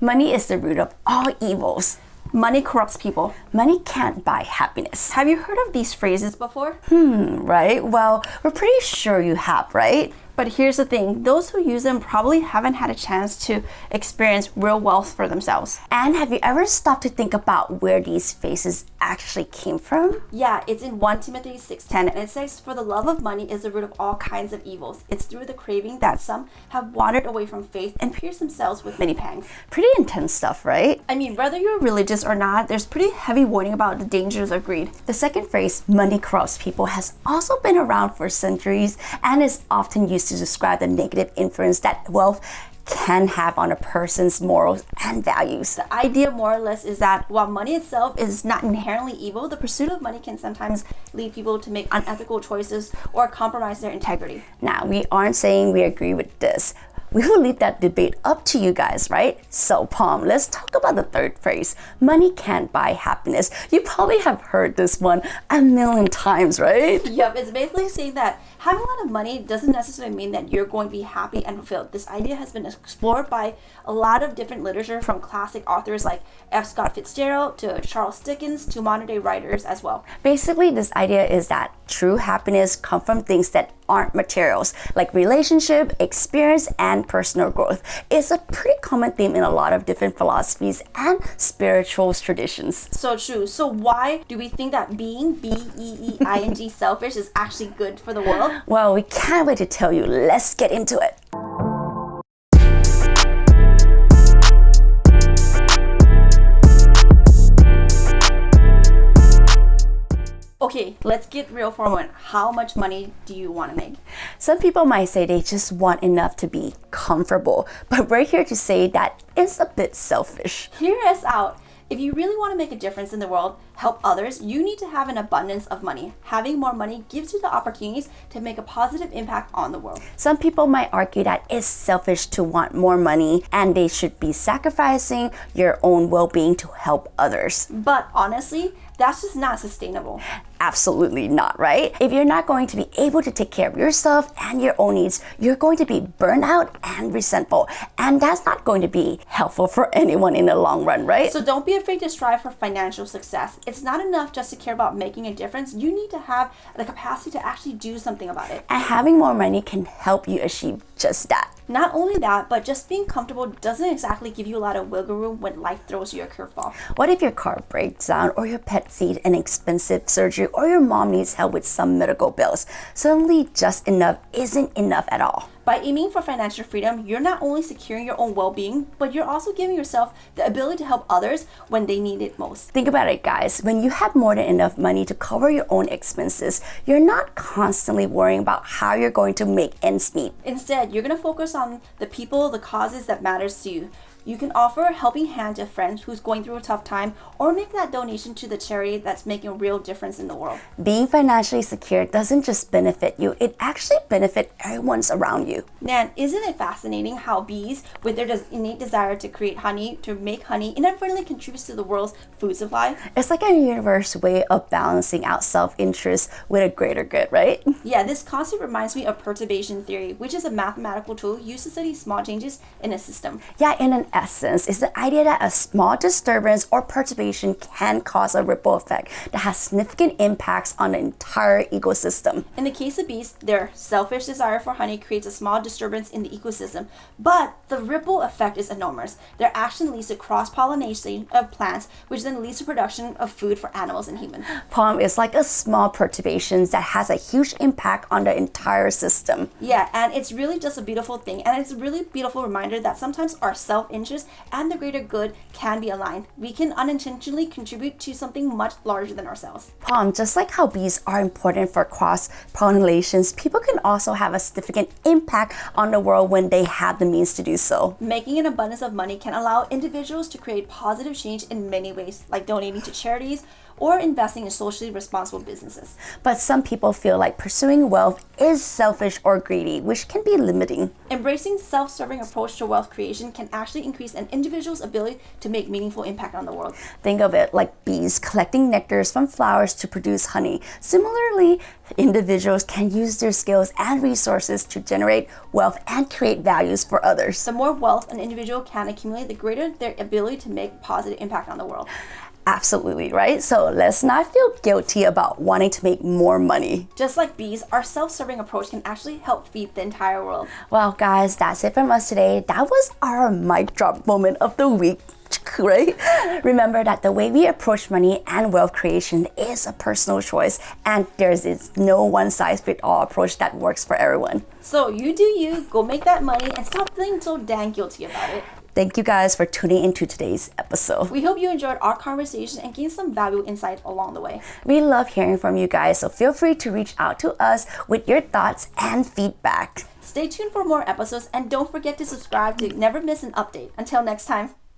Money is the root of all evils. Money corrupts people. Money can't buy happiness. Have you heard of these phrases before? Right? Well, we're pretty sure you have, right? But here's the thing, those who use them probably haven't had a chance to experience real wealth for themselves. And have you ever stopped to think about where these phrases actually came from? Yeah, it's in 1 Timothy 6:10, and it says, "For the love of money is the root of all kinds of evils. It's through the craving that some have wandered away from faith and pierced themselves with many pangs." Pretty intense stuff, right? I mean, whether you're religious or not, there's pretty heavy warning about the dangers of greed. The second phrase, money corrupts people, has also been around for centuries and is often used to describe the negative influence that wealth can have on a person's morals and values. The idea, more or less, is that while money itself is not inherently evil, the pursuit of money can sometimes lead people to make unethical choices or compromise their integrity. Now, we aren't saying we agree with this. We will leave that debate up to you guys, right? So, Palm, let's talk about the third phrase. Money can't buy happiness. You probably have heard this one a million times, right? Yep, it's basically saying that having a lot of money doesn't necessarily mean that you're going to be happy and fulfilled. This idea has been explored by a lot of different literature, from classic authors like F. Scott Fitzgerald to Charles Dickens to modern day writers as well. Basically, this idea is that true happiness comes from things that aren't materials, like relationship, experience, and personal growth. It's a pretty common theme in a lot of different philosophies and spiritual traditions. So true. So why do we think that being B-E-E-I-N-G selfish is actually good for the world? Well, we can't wait to tell you. Let's get into it. Okay, let's get real for a moment. How much money do you want to make? Some people might say they just want enough to be comfortable, but we're here to say that it's a bit selfish. Hear us out. If you really want to make a difference in the world, help others, you need to have an abundance of money. Having more money gives you the opportunities to make a positive impact on the world. Some people might argue that it's selfish to want more money and they should be sacrificing your own well-being to help others. But honestly, that's just not sustainable. Absolutely not, right? If you're not going to be able to take care of yourself and your own needs, you're going to be burnt out and resentful. And that's not going to be helpful for anyone in the long run, right? So don't be afraid to strive for financial success. It's not enough just to care about making a difference. You need to have the capacity to actually do something about it. And having more money can help you achieve just that. Not only that, but just being comfortable doesn't exactly give you a lot of wiggle room when life throws you a curveball. What if your car breaks down, or your pet needs an expensive surgery, or your mom needs help with some medical bills? Suddenly, just enough isn't enough at all. By aiming for financial freedom, you're not only securing your own well-being, but you're also giving yourself the ability to help others when they need it most. Think about it, guys. When you have more than enough money to cover your own expenses, you're not constantly worrying about how you're going to make ends meet. Instead, you're going to focus on the people, the causes that matters to you. You can offer a helping hand to a friend who's going through a tough time, or make that donation to the charity that's making a real difference in the world. Being financially secure doesn't just benefit you, it actually benefits everyone around you. Nan, isn't it fascinating how bees, with their innate desire to create honey, to make honey, inadvertently contributes to the world's food supply? It's like a universal way of balancing out self-interest with a greater good, right? Yeah, this concept reminds me of perturbation theory, which is a mathematical tool used to study small changes in a system. Yeah, in an essence, it's the idea that a small disturbance or perturbation can cause a ripple effect that has significant impacts on the entire ecosystem. In the case of bees, their selfish desire for honey creates a small disturbance in the ecosystem, but the ripple effect is enormous. Their action leads to cross-pollination of plants, which then leads to production of food for animals and humans. Palm is like a small perturbation that has a huge impact on the entire system. Yeah, and it's really just a beautiful thing, and it's a really beautiful reminder that sometimes our self-interest and the greater good can be aligned. We can unintentionally contribute to something much larger than ourselves. Palm, just like how bees are important for cross-pollinations, people can also have a significant impact on the world when they have the means to do so. Making an abundance of money can allow individuals to create positive change in many ways, like donating to charities or investing in socially responsible businesses. But some people feel like pursuing wealth is selfish or greedy, which can be limiting. Embracing self-serving approach to wealth creation can actually increase an individual's ability to make meaningful impact on the world. Think of it like bees collecting nectars from flowers to produce honey. Similarly, individuals can use their skills and resources to generate wealth and create values for others. The more wealth an individual can accumulate, the greater their ability to make positive impact on the world. Absolutely, right? So let's not feel guilty about wanting to make more money. Just like bees, our self-serving approach can actually help feed the entire world. Well, guys, that's it from us today. That was our mic drop moment of the week. Right? Remember that the way we approach money and wealth creation is a personal choice, and there's no one-size-fits-all approach that works for everyone. So you do you, go make that money, and stop feeling so dang guilty about it. Thank you guys for tuning into today's episode. We hope you enjoyed our conversation and gained some valuable insight along the way. We love hearing from you guys, so feel free to reach out to us with your thoughts and feedback. Stay tuned for more episodes, and don't forget to subscribe to never miss an update. Until next time.